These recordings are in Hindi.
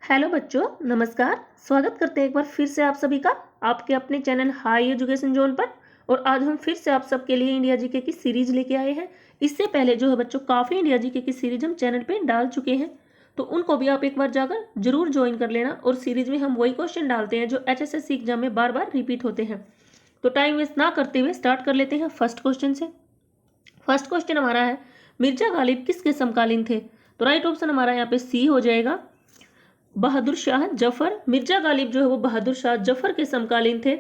हेलो बच्चों, नमस्कार। स्वागत करते हैं एक बार फिर से आप सभी का आपके अपने चैनल हाई एजुकेशन जोन पर। और आज हम फिर से आप सबके लिए इंडिया जीके की सीरीज लेके आए हैं। इससे पहले जो है बच्चों काफ़ी इंडिया जीके की सीरीज हम चैनल पे डाल चुके हैं, तो उनको भी आप एक बार जाकर जरूर ज्वाइन कर लेना। और सीरीज में हम वही क्वेश्चन डालते हैं जो HSSC एग्जाम में बार बार रिपीट होते हैं। तो टाइम वेस्ट ना करते हुए स्टार्ट कर लेते हैं फर्स्ट क्वेश्चन से। फर्स्ट क्वेश्चन हमारा है, मिर्जा गालिब किसके समकालीन थे? तो राइट ऑप्शन हमारा यहाँ पे सी हो जाएगा, बहादुर शाह जफर। मिर्जा गालिब जो है वो बहादुर शाह जफर के समकालीन थे।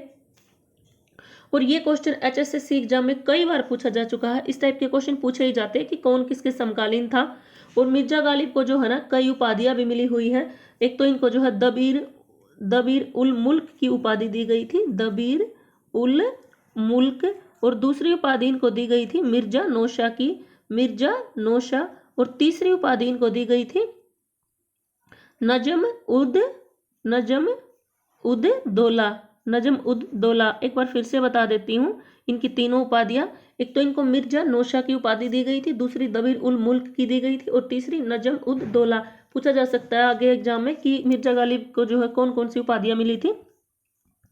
और ये क्वेश्चन HSSC एग्जाम में कई बार पूछा जा चुका है। इस टाइप के क्वेश्चन पूछे ही जाते हैं कि कौन किसके समकालीन था। और मिर्जा गालिब को जो है ना कई उपाधियां भी मिली हुई है। एक तो इनको जो है दबीर उल मुल्क की उपाधि दी गई थी, दबीर उल मुल्क। और दूसरी उपाधि इनको दी गई थी मिर्जा नौशा की, मिर्जा नौशा। और तीसरी उपाधि इनको दी गई थी नजम उद दौला, नजम उद दौला। एक बार फिर से बता देती हूँ इनकी तीनों उपाधियां। एक तो इनको मिर्जा नौशा की उपाधि दी गई थी, दूसरी दबीर उल मुल्क की दी गई थी, और तीसरी नजम उद दौला। पूछा जा सकता है आगे एग्जाम में कि मिर्जा गालिब को जो है कौन कौन सी उपाधियां मिली थी।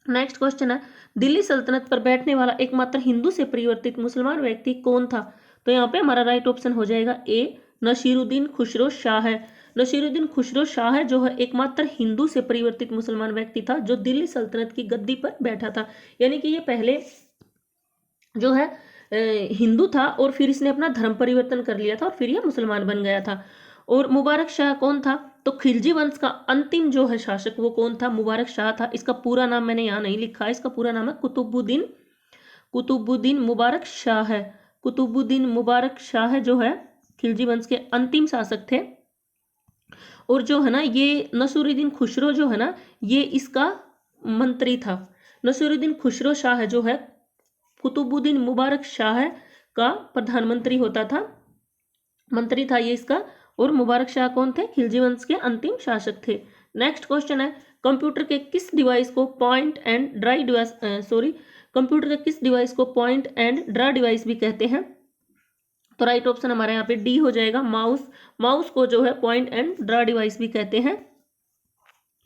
नेक्स्ट क्वेश्चन है, दिल्ली सल्तनत पर बैठने वाला एकमात्र हिंदू से परिवर्तित मुसलमान व्यक्ति कौन था? तो यहाँ पे हमारा राइट ऑप्शन हो जाएगा ए, नसीरुद्दीन खुसरो शाह है। नसीरुद्दीन खुसरो शाह जो है एकमात्र हिंदू से परिवर्तित मुसलमान व्यक्ति था जो दिल्ली सल्तनत की गद्दी पर बैठा था। यानी कि ये पहले जो है हिंदू था और फिर इसने अपना धर्म परिवर्तन कर लिया था और फिर ये मुसलमान बन गया था। और मुबारक शाह कौन था? तो खिलजी वंश का अंतिम जो है शासक वो कौन था? मुबारक शाह था। इसका पूरा नाम मैंने यहाँ नहीं लिखा है, इसका पूरा नाम है कुतुबुद्दीन मुबारक शाह है। कुतुबुद्दीन मुबारक शाह जो है खिलजी वंश के अंतिम शासक थे। और जो है ना ये नसीरुद्दीन खुसरो जो है ना ये इसका मंत्री था। नसीरुद्दीन खुसरो शाह जो है कुतुबुद्दीन मुबारक शाह का प्रधानमंत्री होता था, मंत्री था ये इसका। और मुबारक शाह कौन थे? खिलजी वंश के अंतिम शासक थे। नेक्स्ट क्वेश्चन है, कंप्यूटर के किस डिवाइस को point and dry device computer के किस डिवाइस को पॉइंट एंड ड्रा डिवाइस भी कहते हैं? तो राइट ऑप्शन हमारे यहाँ पे डी हो जाएगा, माउस। माउस को जो है पॉइंट एंड ड्रा डिवाइस भी कहते हैं।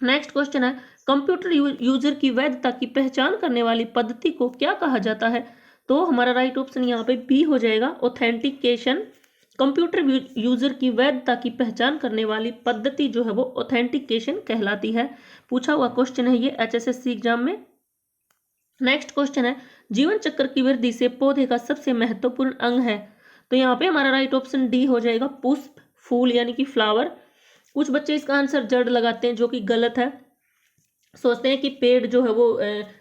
नेक्स्ट क्वेश्चन है, कंप्यूटर यूजर की वैधता की पहचान करने वाली पद्धति को क्या कहा जाता है? तो हमारा राइट ऑप्शन यहाँ पे बी हो जाएगा, ऑथेंटिकेशन। कंप्यूटर यूजर की वैधता की पहचान करने वाली पद्धति जो है वो ऑथेंटिकेशन कहलाती है। पूछा हुआ क्वेश्चन है ये HSSC एग्जाम में। नेक्स्ट क्वेश्चन है, जीवन चक्र की वृद्धि से पौधे का सबसे महत्वपूर्ण अंग है? तो यहाँ पे हमारा राइट ऑप्शन डी हो जाएगा, पुष्प, फूल यानी कि फ्लावर। कुछ बच्चे इसका आंसर जड़ लगाते हैं जो कि गलत है। सोचते हैं कि पेड़ जो है वो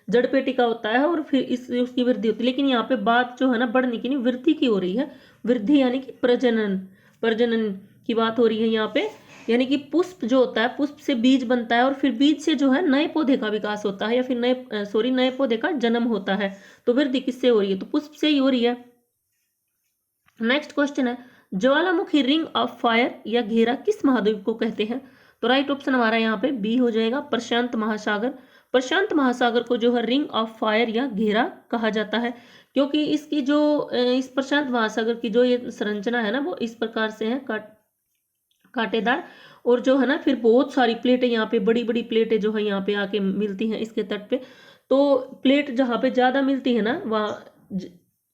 जड़ पेटी का होता है और फिर उसकी वृद्धि होती है, लेकिन यहाँ पे बात जो है ना बढ़ने की नहीं वृद्धि की हो रही है। वृद्धि यानी कि प्रजनन की बात हो रही है यहाँ पे। यानी कि पुष्प जो होता है, पुष्प से बीज बनता है और फिर बीज से जो है नए पौधे का विकास होता है या फिर नए पौधे का जन्म होता है। तो वृद्धि किससे हो रही है? तो पुष्प से ही हो रही है। नेक्स्ट क्वेश्चन है, ज्वालामुखी रिंग ऑफ फायर या घेरा किस महाद्वीप को कहते हैं? तो राइट ऑप्शन हमारा यहाँ पे बी हो जाएगा, प्रशांत महासागर। प्रशांत महासागर को जो है रिंग ऑफ फायर या घेरा कहा जाता है, क्योंकि इसकी जो इस प्रशांत महासागर की जो ये संरचना है ना वो इस प्रकार से है, कांटेदार। और जो है ना फिर बहुत सारी प्लेटें यहाँ पे, बड़ी बड़ी प्लेटें जो है यहाँ पे आके मिलती हैं इसके तट पे। तो प्लेट जहाँ पे ज्यादा मिलती है ना वहाँ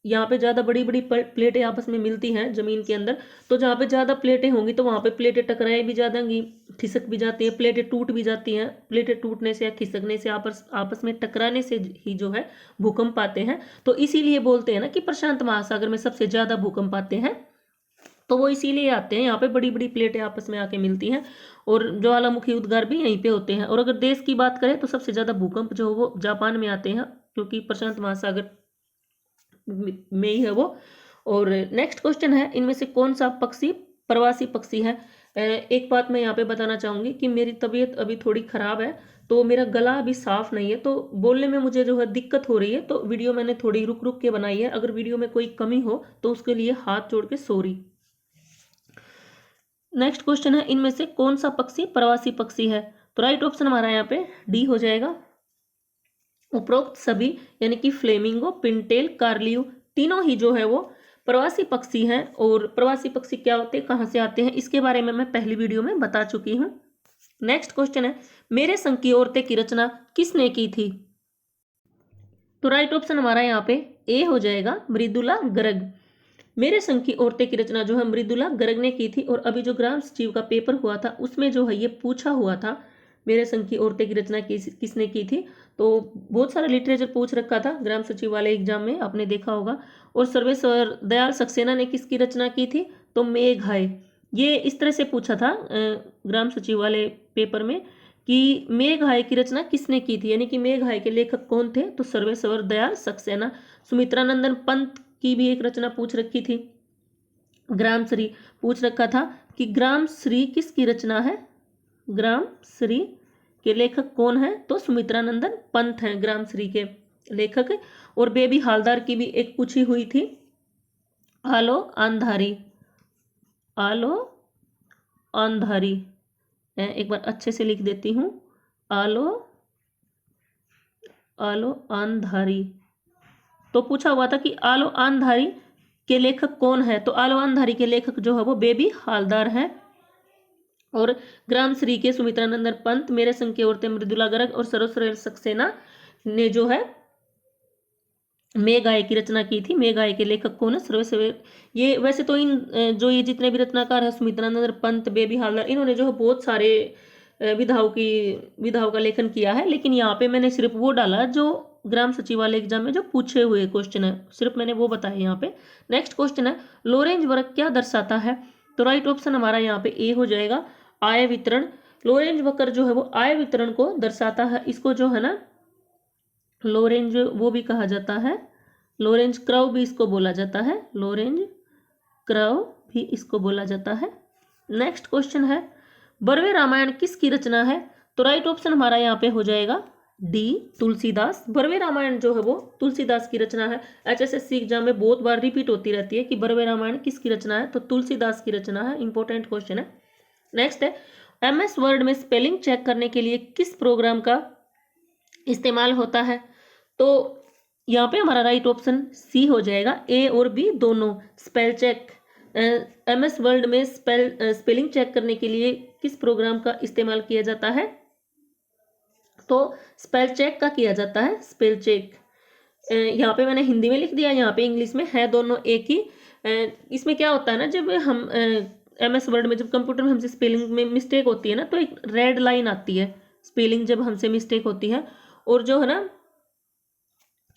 यहाँ पे ज्यादा बड़ी बड़ी प्लेटें आपस में मिलती हैं जमीन के अंदर। तो जहाँ पे ज्यादा प्लेटें होंगी तो वहाँ पे प्लेटें टकराए भी ज्यादा होंगी, खिसक भी जाती हैं, प्लेटें टूट भी जाती हैं। प्लेटें टूटने से या खिसकने से आपस में टकराने से ही जो है भूकंप आते हैं। तो इसीलिए बोलते हैं ना कि प्रशांत महासागर में सबसे ज्यादा भूकंप आते हैं। तो वो इसीलिए आते हैं, यहाँ पे बड़ी बड़ी प्लेटें आपस में आके मिलती हैं और ज्वालामुखी उद्गार भी यहीं पे होते हैं। और अगर देश की बात करें तो सबसे ज्यादा भूकंप जो है वो जापान में आते हैं, क्योंकि प्रशांत महासागर में ही है वो। और नेक्स्ट क्वेश्चन है, इनमें से कौन सा पक्षी प्रवासी पक्षी है? एक बात मैं यहाँ पे बताना चाहूंगी कि मेरी तबीयत अभी थोड़ी खराब है, तो मेरा गला अभी साफ नहीं है, तो बोलने में मुझे जो है दिक्कत हो रही है। तो वीडियो मैंने थोड़ी रुक रुक के बनाई है, अगर वीडियो में कोई कमी हो तो उसके लिए हाथ जोड़ के सॉरी। नेक्स्ट क्वेश्चन है, इनमें से कौन सा पक्षी प्रवासी पक्षी है? तो राइट ऑप्शन हमारा यहाँ पे डी हो जाएगा, उपरोक्त सभी यानी कि फ्लेमिंगो, पिनटेल, कार्लियो तीनों ही जो है वो प्रवासी पक्षी हैं। और प्रवासी पक्षी क्या होते हैं, कहाँ से आते हैं, इसके बारे में मैं पहली वीडियो में बता चुकी हूँ। नेक्स्ट क्वेश्चन है, मेरे संग की औरतें की रचना किसने की थी? तो राइट ऑप्शन हमारा यहाँ पे ए हो जाएगा, मृदुला गर्ग। मेरे संग की औरतें की रचना जो है मृदुला गर्ग ने की थी। और अभी जो ग्राम सचिव का पेपर हुआ था उसमें जो है ये पूछा हुआ था, मेरे संग की औरतें की रचना किसने की थी। तो बहुत सारा लिटरेचर पूछ रखा था ग्राम सचिव वाले एग्जाम में, आपने देखा होगा। और सर्वेश्वर दयाल सक्सेना ने किसकी रचना की थी? तो मेघाय। ये इस तरह से पूछा था ग्राम सचिव वाले पेपर में कि मेघाय की रचना किसने की थी, यानी कि मेघाय के लेखक कौन थे? तो सर्वेश्वर दयाल सक्सेना। सुमित्रानंदन पंत की भी एक रचना पूछ रखी थी। ग्राम श्री पूछ रखा था कि ग्राम श्री किसकी रचना है? ग्राम श्री के लेखक कौन है? तो सुमित्रानंदन पंत हैं ग्राम श्री के लेखक। और बेबी हालदार की भी एक पूछी हुई थी, आलो अंधारी। आलो अंधारी, एक बार अच्छे से लिख देती हूँ, आलो आलो अंधारी। तो पूछा हुआ था कि आलो अंधारी के लेखक कौन है? तो आलो अंधारी के लेखक जो है वो बेबी हालदार हैं। और ग्राम श्री के सुमित्रानंदन पंत, मेरे संग की औरतें मृदुला गर्ग और सर्वेश्वर सक्सेना ने जो है मेघाय की रचना की थी। मेघाय के लेखक कौन है? सर्वेश्वर। ये वैसे तो इन जो ये जितने भी रचनाकार है, सुमित्रानंदन पंत, बेबी हालदार, इन्होंने जो है बहुत सारे विधाओं का लेखन किया है। लेकिन यहाँ पे मैंने सिर्फ वो डाला जो ग्राम सचिव वाले एग्जाम में जो पूछे हुए क्वेश्चन है, सिर्फ मैंने वो बताया यहाँ पे। नेक्स्ट क्वेश्चन है, लोरेंज वक्र क्या दर्शाता है? तो राइट ऑप्शन हमारा यहाँ पे ए हो जाएगा, आय वितरण। लोरेंज वक्र जो है वो आय वितरण को दर्शाता है। इसको जो है ना लोरेंज वो भी कहा जाता है, लोरेंज कर्व भी इसको बोला जाता है, लोरेंज कर्व भी इसको बोला जाता है। नेक्स्ट क्वेश्चन है, बरवे रामायण किसकी रचना है? तो राइट ऑप्शन हमारा यहाँ पे हो जाएगा डी, तुलसीदास। बरवे रामायण जो है वो तुलसीदास की रचना है। HSSC एग्जाम में बहुत बार रिपीट होती रहती है कि बरवे रामायण किसकी रचना है? तो तुलसीदास की रचना है। इंपॉर्टेंट क्वेश्चन है। नेक्स्ट है, MS वर्ड में स्पेलिंग चेक करने के लिए किस प्रोग्राम का इस्तेमाल होता है? तो यहाँ पे हमारा राइट ऑप्शन सी हो जाएगा, ए और बी दोनों। स्पेल चेक, MS वर्ड में स्पेलिंग चेक करने के लिए किस प्रोग्राम का इस्तेमाल किया जाता है? तो स्पेल चेक का किया जाता है, स्पेल चेक। यहाँ पे मैंने हिंदी में लिख दिया, यहाँ पे इंग्लिश में है, दोनों एक ही। इसमें क्या होता है ना, जब हम MS वर्ड में जब कंप्यूटर में हमसे स्पेलिंग में मिस्टेक होती है ना, तो एक रेड लाइन आती है, स्पेलिंग जब हमसे मिस्टेक होती है। और जो है ना,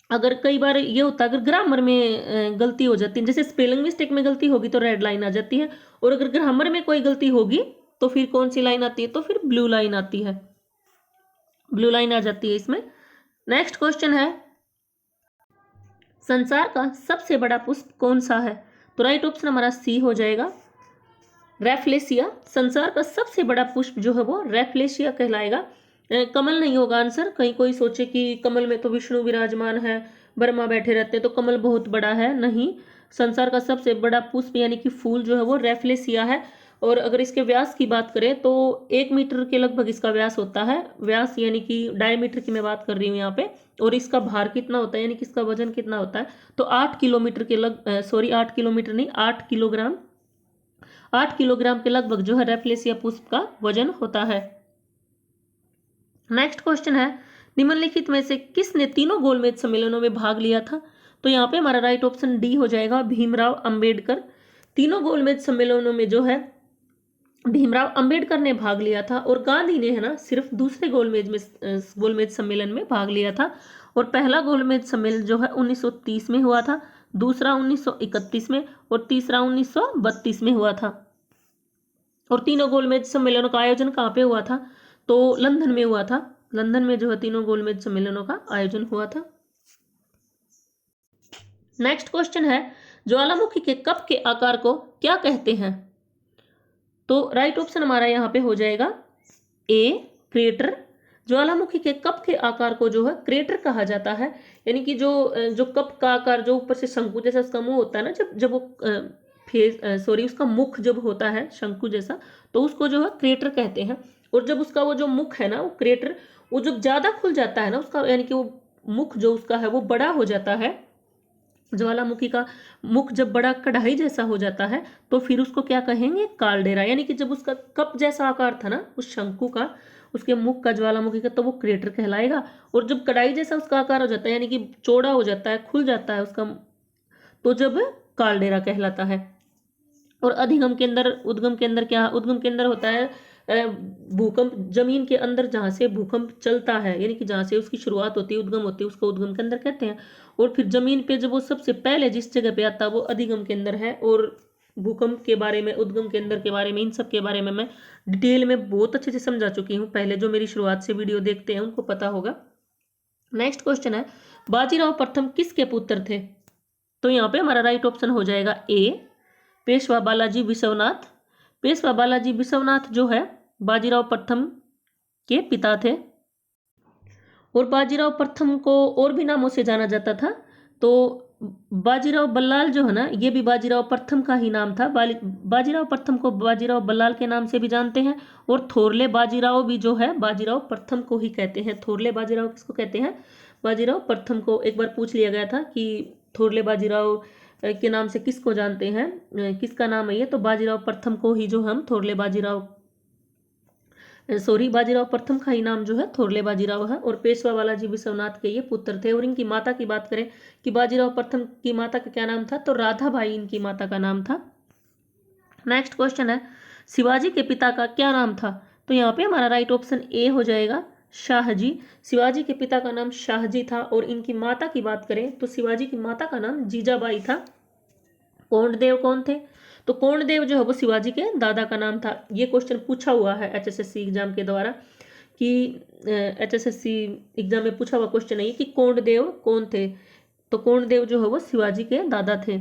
अगर कई बार ये होता है, अगर ग्रामर में गलती हो जाती है, जैसे स्पेलिंग मिस्टेक में गलती होगी तो रेड लाइन आ जाती है, और अगर ग्रामर में कोई गलती होगी तो फिर कौन सी लाइन आती है? तो फिर ब्लू लाइन आती है, ब्लू लाइन आ जाती है इसमें। नेक्स्ट क्वेश्चन है, संसार का सबसे बड़ा पुष्प कौन सा है? तो राइट ऑप्शन हमारा सी हो जाएगा, रैफ्लेशिया। संसार का सबसे बड़ा पुष्प जो है वो रैफ्लेशिया कहलाएगा। कमल नहीं होगा आंसर। कहीं कोई सोचे कि कमल में तो विष्णु विराजमान है, ब्रह्मा बैठे रहते हैं, तो कमल बहुत बड़ा है, नहीं। संसार का सबसे बड़ा पुष्प यानी कि फूल जो है वो रैफ्लेशिया है। और अगर इसके व्यास की बात करें तो 1 मीटर के लगभग इसका व्यास होता है। व्यास यानी कि डायमीटर की मैं बात कर रही हूँ यहाँ पे। और इसका भार कितना होता है, यानी कि इसका वजन कितना होता है? तो 8 किलोमीटर के 8 किलोमीटर नहीं, 8 किलोग्राम के लगभग जो है रैफ्लेशिया पुष्प का वजन होता है। नेक्स्ट क्वेश्चन है, निम्नलिखित में से किसने तीनों गोलमेज सम्मेलनों में भाग लिया था? तो यहाँ पे हमारा राइट ऑप्शन डी हो जाएगा, भीमराव अंबेडकर। तीनों गोलमेज सम्मेलनों में जो है भीमराव अंबेडकर ने भाग लिया था। और गांधी ने है ना सिर्फ दूसरे गोलमेज सम्मेलन में भाग लिया था। और पहला गोलमेज सम्मेलन जो है 1930 में हुआ था, दूसरा 1931 में, और तीसरा 1932 में हुआ था। और तीनों गोलमेज सम्मेलनों का आयोजन कहाँ पे हुआ था? तो लंदन में हुआ था। लंदन में जो है तीनों गोलमेज सम्मेलनों का आयोजन हुआ था। नेक्स्ट क्वेश्चन है, ज्वालामुखी के कप के आकार को क्या कहते हैं? तो राइट ऑप्शन हमारा यहाँ पे हो जाएगा ए, क्रेटर। ज्वालामुखी के कप के आकार को जो है क्रेटर कहा जाता है। यानी कि जो कप का आकार जो ऊपर से शंकु जैसा उसका मुंह होता है ना, जब वो उसका मुख जब होता है शंकु जैसा, तो उसको जो है क्रेटर कहते हैं। और जब उसका वो जो मुख है ना, वो क्रेटर, वो जब ज्यादा खुल जाता है ना उसका, यानी कि वो मुख जो उसका है वो बड़ा हो जाता है, ज्वालामुखी का मुख जब बड़ा कढ़ाई जैसा हो जाता है तो फिर उसको क्या कहेंगे, कालडेरा। यानी कि जब उसका कप जैसा आकार था ना उस शंकु का, उसके मुख का, ज्वालामुखी का, तो वो क्रेटर कहलाएगा। और जब कढ़ाई जैसा उसका आकार हो जाता है, यानी कि चौड़ा हो जाता है, खुल जाता है उसका, तो जब कालडेरा कहलाता है। और अधिगम के अंदर, उद्गम के अंदर क्या, उद्गम के अंदर होता है भूकंप, जमीन के अंदर जहाँ से भूकंप चलता है, यानी कि जहाँ से उसकी शुरुआत होती है, उद्गम होती है, उसको उद्गम के अंदर कहते हैं। और फिर जमीन पे जब वो सबसे पहले जिस जगह पे आता है वो अधिगम के अंदर है। और भूकंप के बारे में, उद्गम के अंदर के बारे में, इन सब के बारे में मैं डिटेल में बहुत अच्छे से समझा चुकी हूँ। पहले जो मेरी शुरुआत से वीडियो देखते हैं उनको पता होगा। नेक्स्ट क्वेश्चन है, बाजीराव प्रथम किसके पुत्र थे? तो यहाँ पे हमारा राइट ऑप्शन हो जाएगा ए, पेशवा बालाजी विश्वनाथ। पेशवा बालाजी विश्वनाथ जो है बाजीराव प्रथम के पिता थे। और बाजीराव प्रथम को और भी नामों से जाना जाता था। तो बाजीराव बल्लाल जो है ना, ये भी बाजीराव प्रथम का ही नाम था। बाजीराव प्रथम को बाजीराव बल्लाल के नाम से भी जानते हैं। और थोरले बाजीराव भी जो है बाजीराव प्रथम को ही कहते हैं। थोरले बाजीराव किसको कहते हैं? बाजीराव प्रथम को। एक बार पूछ लिया गया था कि थोरले बाजीराव के नाम से किसको जानते हैं, किसका नाम है ये, तो बाजीराव प्रथम को ही जो हम थोरले बाजीराव, बाजीराव प्रथम का ही नाम जो है थोरले बाजीराव है। और पेशवा बालाजी विश्वनाथ के ये पुत्र थे। और इनकी माता की बात करें कि बाजीराव प्रथम की माता का क्या नाम था, तो राधाबाई इनकी माता का नाम था। नेक्स्ट क्वेश्चन है, शिवाजी के पिता का क्या नाम था? तो यहाँ पे हमारा राइट ऑप्शन ए हो जाएगा, शाहजी। शिवाजी के पिता का नाम शाहजी था। और इनकी माता की बात करें तो शिवाजी की माता का नाम जीजाबाई था। कोंडदेव कौन थे? तो कोंडदेव जो है वो शिवाजी के दादा का नाम था। ये क्वेश्चन पूछा हुआ है एचएसएससी एग्जाम के द्वारा, कि एचएसएससी एग्जाम में पूछा हुआ क्वेश्चन है ये कि कोंडदेव कौन थे? तो कोंडदेव जो है वो शिवाजी के दादा थे।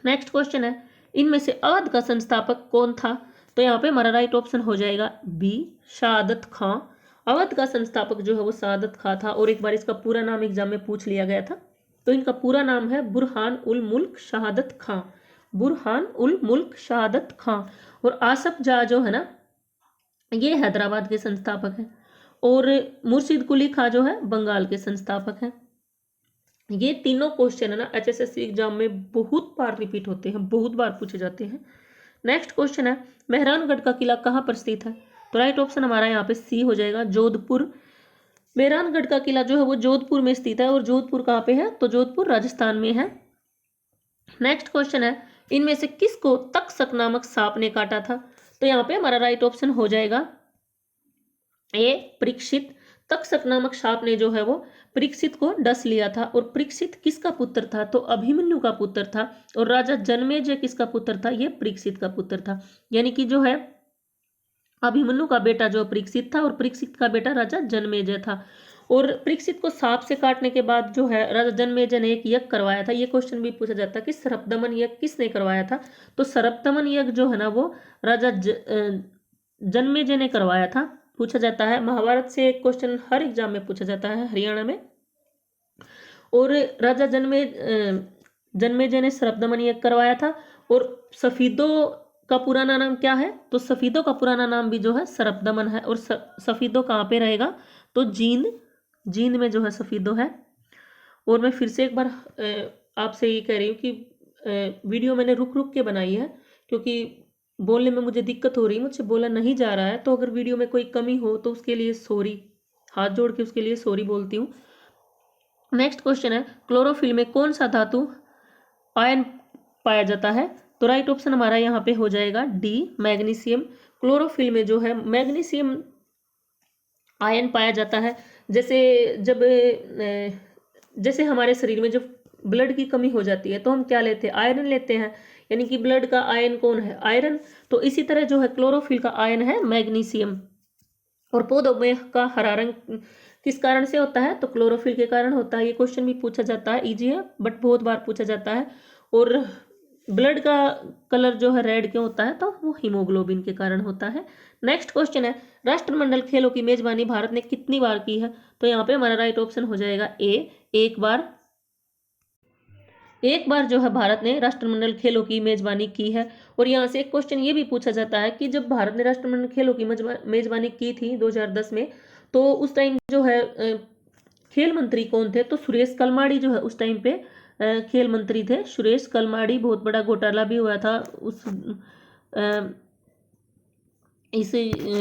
नेक्स्ट क्वेश्चन है, इनमें से अवध का संस्थापक कौन था? तो यहाँ पे हमारा राइट ऑप्शन हो जाएगा बी, शहादत खां। अवध का संस्थापक जो है वो शहादत खां था। और एक बार इसका पूरा नाम एग्जाम में पूछ लिया गया था। तो इनका पूरा नाम है बुरहान उल मुल्क शहादत खां। बुरहान उल मुल्क शहादत खां। और आसफ जाह जो है ना, ये हैदराबाद के संस्थापक हैं। और मुर्शिद कुली खां जो है बंगाल के संस्थापक हैं। ये तीनों क्वेश्चन है ना एचएसएससी एग्जाम में बहुत बार रिपीट होते हैं, बहुत बार पूछे जाते हैं। नेक्स्ट क्वेश्चन है, मेहरानगढ़ का किला कहाँ पर स्थित है? तो राइट ऑप्शन हमारा यहाँ पे सी हो जाएगा, जोधपुर। मेहरानगढ़ का किला जो है वो जोधपुर में स्थित है। और जोधपुर कहाँ पे है? तो जोधपुर राजस्थान में है। नेक्स्ट क्वेश्चन है, इनमें से किसको तक्षक नामक सांप ने काटा था? तो यहाँ पे हमारा राइट ऑप्शन हो जाएगा ए, परीक्षित। तक्षक नामक सांप ने जो है वो परीक्षित को डस लिया था। और परीक्षित किसका पुत्र था? तो अभिमन्यु का पुत्र था। और राजा जन्मेजय किसका पुत्र था? ये परीक्षित का पुत्र था। यानी कि जो है अभिमन्यु का बेटा जो परीक्षित था और परीक्षित का बेटा राजा जन्मेजय था। और परीक्षित को सांप से काटने के बाद जो है राजा जन्मेजय ने एक यज्ञ करवाया था। ये क्वेश्चन भी पूछा जाता है कि सर्पदमन यज्ञ किसने करवाया था? तो सर्पदमन यज्ञ जो है ना वो राजा जन्मेजय ने करवाया था। पूछा जाता है, महाभारत से एक क्वेश्चन हर एग्जाम में पूछा जाता है हरियाणा में। और राजा जन्मेजय ने सर्पदमन यज्ञ करवाया था। और सफीदों का पुराना नाम क्या है? तो सफीदों का पुराना नाम भी जो है सर्पदमन है। और सफीदों कहाँ पे रहेगा? तो जींद में जो है सफीदों है। और मैं फिर से एक बार आपसे ये कह रही हूँ कि वीडियो मैंने रुक रुक के बनाई है, क्योंकि बोलने में मुझे दिक्कत हो रही है, मुझसे बोला नहीं जा रहा है। तो अगर वीडियो में कोई कमी हो तो उसके लिए सॉरी, हाथ जोड़ के उसके लिए सॉरी बोलती हूँ। नेक्स्ट क्वेश्चन है, क्लोरोफिल में कौन सा धातु आयन पाया जाता है? तो राइट ऑप्शन हमारा यहाँ पे हो जाएगा डी, मैग्नीशियम। क्लोरोफिल में जो है मैग्नीशियम आयन पाया जाता है। जैसे हमारे शरीर में जब ब्लड की कमी हो जाती है तो हम क्या लेते हैं? आयरन लेते हैं। यानी कि ब्लड का आयन कौन है? आयरन। तो इसी तरह जो है क्लोरोफिल का आयन है मैग्नीशियम। और पौधों में का हरा रंग किस कारण से होता है? तो क्लोरोफिल के कारण होता है। ये क्वेश्चन भी पूछा जाता है, इजी है बट बहुत बार पूछा जाता है। और ब्लड का कलर जो है रेड क्यों होता है? तो वो हीमोग्लोबिन के कारण होता है। नेक्स्ट क्वेश्चन है, राष्ट्रमंडल खेलों की मेजबानी भारत ने कितनी बार की है? तो यहाँ पे हमारा राइट ऑप्शन हो जाएगा ए, एक बार। एक बार जो है भारत ने राष्ट्रमंडल खेलों की मेजबानी की है। और यहाँ से एक क्वेश्चन ये भी पूछा जाता है कि जब भारत ने राष्ट्रमंडल खेलों की मेजबानी की थी 2010 में, तो उस टाइम जो है खेल मंत्री कौन थे? तो सुरेश कलमाड़ी जो है उस टाइम पे खेल मंत्री थे सुरेश कलमाड़ी। बहुत बड़ा घोटाला भी हुआ था उस इस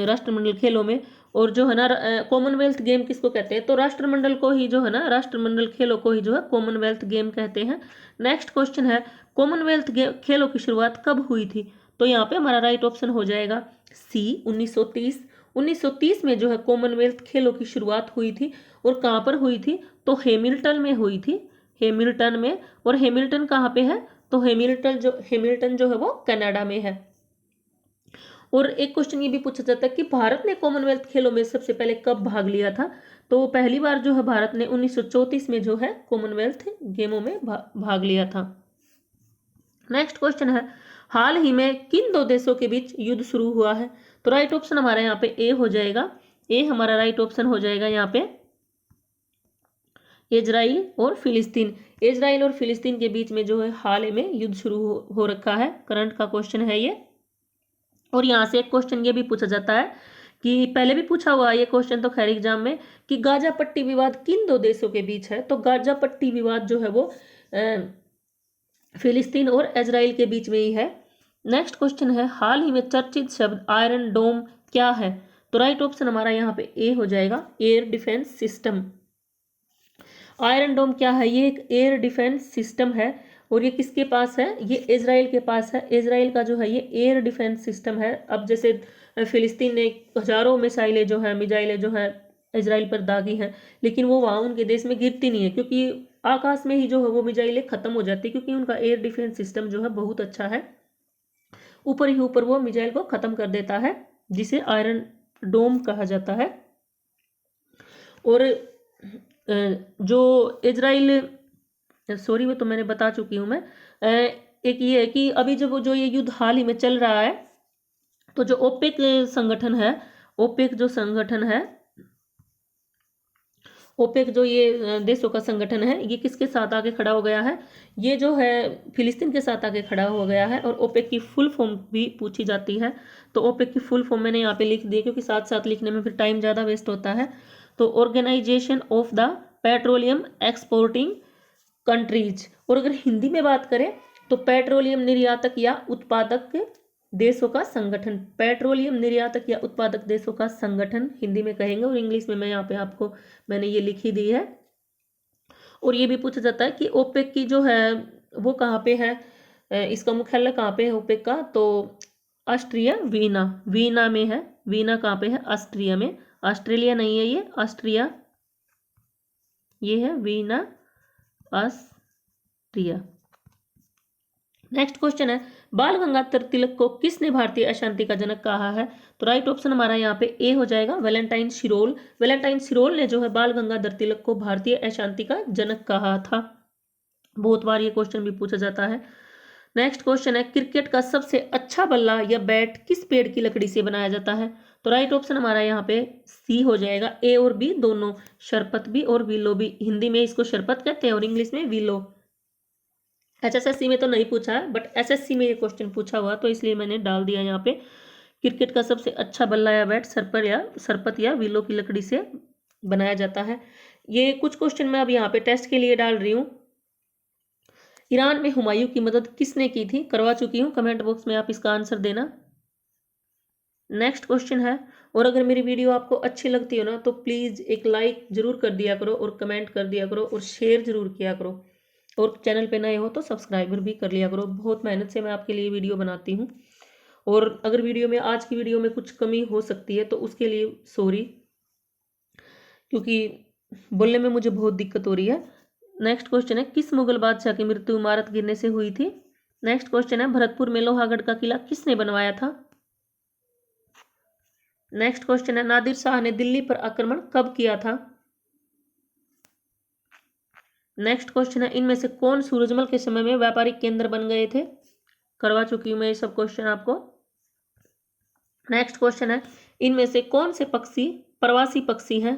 राष्ट्रमंडल खेलों में। और जो है ना कॉमनवेल्थ गेम किसको कहते हैं, तो राष्ट्रमंडल को ही जो है ना राष्ट्रमंडल खेलों को ही जो है कॉमनवेल्थ गेम कहते हैं। नेक्स्ट क्वेश्चन है कॉमनवेल्थ खेलों की शुरुआत कब हुई थी, तो यहाँ पे हमारा राइट ऑप्शन हो जाएगा सी 1930। 1930 में जो है कॉमनवेल्थ खेलों की शुरुआत हुई थी। और कहाँ पर हुई थी, तो हेमिल्टन में हुई थी, हेमिल्टन में। और हेमिल्टन कहाँ पे है, तो हेमिल्टन जो है वो कनाडा में है। और एक क्वेश्चन ये भी पूछा जाता है कि भारत ने कॉमनवेल्थ खेलों में सबसे पहले कब भाग लिया था, तो पहली बार जो है भारत ने 1934 में जो है कॉमनवेल्थ गेमों में भाग लिया था। नेक्स्ट क्वेश्चन है हाल ही में किन दो देशों के बीच युद्ध शुरू हुआ है, तो राइट ऑप्शन हमारा यहाँ पे ए हो जाएगा। ए हमारा राइट ऑप्शन हो जाएगा यहाँ पे इजराइल और फिलिस्तीन। इजराइल और फिलिस्तीन के बीच में जो है हाल ही में युद्ध शुरू हो रखा है। करंट का क्वेश्चन है ये। और यहाँ से एक क्वेश्चन ये भी पूछा जाता है कि पहले भी पूछा हुआ ये क्वेश्चन तो खैर एग्जाम में, कि गाजा पट्टी विवाद किन दो देशों के बीच है, तो गाजा पट्टी विवाद जो है वो फिलिस्तीन और इजराइल के बीच में ही है। नेक्स्ट क्वेश्चन है हाल ही में चर्चित शब्द आयरन डोम क्या है, तो राइट ऑप्शन हमारा यहाँ पे ए हो जाएगा, एयर डिफेंस सिस्टम। आयरन डोम क्या है, ये एक एयर डिफेंस सिस्टम है। और ये किसके पास है, ये इजराइल के पास है। इजराइल का जो है ये एयर डिफेंस सिस्टम है। अब जैसे फिलिस्तीन ने हजारों मिसाइलें जो है मिसाइलें जो है इजराइल पर दागी हैं, लेकिन वो वहाँ उनके देश में गिरती नहीं है, क्योंकि आकाश में ही जो है वो मिसाइलें खत्म हो जाती है, क्योंकि उनका एयर डिफेंस सिस्टम जो है बहुत अच्छा है। ऊपर ही ऊपर वो मिसाइल को खत्म कर देता है, जिसे आयरन डोम कहा जाता है। और जो इजराइल, सॉरी वो तो मैंने बता चुकी हूँ मैं। एक ये है कि अभी जब जो ये युद्ध हाल ही में चल रहा है, तो जो ओपेक संगठन है, ओपेक जो संगठन है, ओपेक जो ये देशों का संगठन है, ये किसके साथ आके खड़ा हो गया है, ये जो है फिलिस्तीन के साथ आके खड़ा हो गया है। और ओपेक की फुल फॉर्म भी पूछी जाती है, तो ओपेक की फुल फॉर्म मैंने यहाँ पे लिख दी, क्योंकि साथ साथ लिखने में फिर टाइम ज़्यादा वेस्ट होता है। तो organisation of the petroleum exporting countries. और अगर हिंदी में बात करें तो पेट्रोलियम निर्यातक या उत्पादक देशों का संगठन, पेट्रोलियम निर्यातक या उत्पादक देशों का संगठन हिंदी में कहेंगे। और इंग्लिश में मैं यहाँ पे आपको मैंने ये लिखी दी है। और ये भी पूछा जाता है कि ओपेक की जो है वो कहाँ पे है, इसका मुख्यालय कहाँ पे है ओपेक का, तो ऑस्ट्रिया वीना, वीना में है। वीना कहाँ पे है, ऑस्ट्रिया में, ऑस्ट्रेलिया नहीं है ये, ऑस्ट्रिया ये है वीना, ऑस्ट्रिया। नेक्स्ट क्वेश्चन है बाल गंगाधर तिलक को किसने भारतीय अशांति का जनक कहा है, तो राइट ऑप्शन हमारा यहाँ पे ए हो जाएगा, वैलेंटाइन शिरोल। वैलेंटाइन शिरोल ने जो है बाल गंगाधर तिलक को भारतीय अशांति का जनक कहा था। बहुत बार ये क्वेश्चन भी पूछा जाता है। नेक्स्ट क्वेश्चन है क्रिकेट का सबसे अच्छा बल्ला या बैट किस पेड़ की लकड़ी से बनाया जाता है, तो राइट ऑप्शन हमारा यहाँ पे सी हो जाएगा, ए और बी दोनों, शरपत भी और विलो भी। हिंदी में इसको शरपत कहते हैं और इंग्लिश में विलो। HSSC में तो नहीं पूछा है, बट SSC में ये क्वेश्चन पूछा हुआ, तो इसलिए मैंने डाल दिया यहाँ पे। क्रिकेट का सबसे अच्छा बल्ला या बैट सरपत या विलो की लकड़ी से बनाया जाता है। ये कुछ क्वेश्चन मैं अब यहाँ पे टेस्ट के लिए डाल रही हूँ। ईरान में हुमायूं की मदद किसने की थी, करवा चुकी हूँ, कमेंट बॉक्स में आप इसका आंसर देना। नेक्स्ट क्वेश्चन है, और अगर मेरी वीडियो आपको अच्छी लगती हो ना तो प्लीज़ एक लाइक जरूर कर दिया करो और कमेंट कर दिया करो और शेयर जरूर किया करो। और चैनल पे नए हो तो सब्सक्राइबर भी कर लिया करो। बहुत मेहनत से मैं आपके लिए वीडियो बनाती हूँ। और अगर वीडियो में आज की वीडियो में कुछ कमी हो सकती है तो उसके लिए सॉरी, क्योंकि बोलने में मुझे बहुत दिक्कत हो रही है। नेक्स्ट क्वेश्चन है किस मुगल बादशाह की मृत्यु इमारत गिरने से हुई थी। नेक्स्ट क्वेश्चन है भरतपुर में लोहागढ़ का किला किसने बनवाया था। नेक्स्ट क्वेश्चन है नादिर शाह ने दिल्ली पर आक्रमण कब किया था। नेक्स्ट क्वेश्चन है इनमें से कौन सूरजमल के समय में व्यापारिक केंद्र बन गए थे, करवा चुकी हूं मैं ये सब क्वेश्चन आपको। नेक्स्ट क्वेश्चन है इनमें से कौन से पक्षी प्रवासी पक्षी हैं।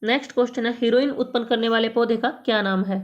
नेक्स्ट क्वेश्चन है हीरोइन उत्पन्न करने वाले पौधे का क्या नाम है।